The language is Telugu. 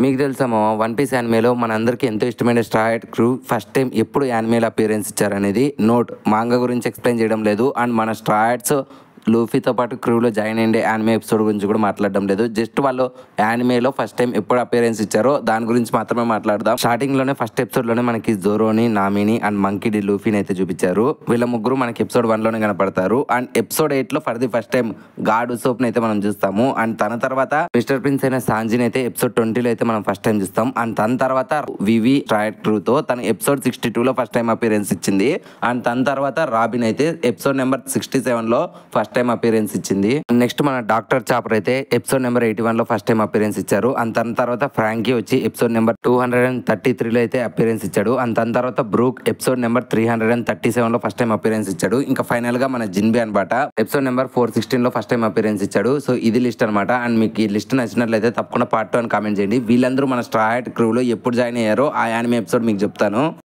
మీకు తెలుసా మామ, వన్ పీస్ యానిమేలో మనందరికీ ఎంతో ఇష్టమైన స్ట్రా క్రూ ఫస్ట్ టైం ఎప్పుడు యానిమేలో అపియరెన్స్ ఇచ్చారనేది నోట్ మాంగా గురించి ఎక్స్ప్లెయిన్ చేయడం లేదు. అండ్ మన స్ట్రాట్స్ లూఫీతో పాటు క్రూలో జాయిన్ అయ్యే యానిమే ఎపిసోడ్ గురించి కూడా మాట్లాడడం లేదు. జస్ట్ వాళ్ళు యానిమేలో ఫస్ట్ టైం ఎప్పుడు అపియరెన్స్ ఇచ్చారో దాని గురించి మాత్రమే మాట్లాడదాం. స్టార్టింగ్ లోనే ఫస్ట్ ఎపిసోడ్ లోనే మనకి జోరోని, నామిని అండ్ మంకీ డి లూఫీని అయితే చూపించారు. వీళ్ళ ముగ్గురు మనకి ఎపిసోడ్ 1 లోనే కనపడతారు. అండ్ ఎపిసోడ్ 8 లో for the first time god Usopp అయితే మనం చూస్తాము. అండ్ తన తర్వాత మిస్టర్ ప్రిన్స్ అయిన సాంజిని అయితే ఎపిసోడ్ 20 లో అయితే మనం ఫస్ట్ టైం చూస్తాం. అండ్ తన తర్వాత వివి స్ట్రాట్ క్రూ తో తన ఎపిసోడ్ 62 లో ఫస్ట్ టైం అపియరెన్స్ ఇచ్చింది. అండ్ తన తర్వాత రాబిన్ అయితే ఎపిసోడ్ నెంబర్ 67 లో ఫస్ట్ టైం అపియరెన్స్ ఇచ్చింది. నెక్స్ట్ మన డాక్టర్ చాపర్ అయితే ఎపిసోడ్ నెంబర్ 81 లో ఫస్ట్ టైం అపియరెన్స్ ఇచ్చారు. అండ్ తన తర్వాత ఫ్రాంకీ వచ్చి ఎపిసోడ్ నెంబర్ 233 లో అయితే అపియరెన్స్ ఇచ్చాడు. అండ్ తన తర్వాత బ్రూక్ ఎపిసోడ్ నెంబర్ 337 లో ఫస్ట్ టైం అపియరెన్స్ ఇచ్చాడు. ఇంకా ఫైనల్ గా మన జిన్బి అనమాట ఎపిసోడ్ నెంబర్ 416 లో ఫస్ట్ టైం అపియరెన్స్ ఇచ్చాడు. సో ఇది లిస్ట్ అనమాట. అండ్ మీకు ఈ లిస్ట్ నచ్చినట్లయితే తప్పకుండా పార్ట్ 2 అని కామెంట్ చేయండి. వీళ్ళందరూ మన స్ట్రా క్రూ లో ఎప్పుడు జాయిన్ అయ్యారో ఆ యానిమే ఎపిసోడ్ మీకు చెప్తాను.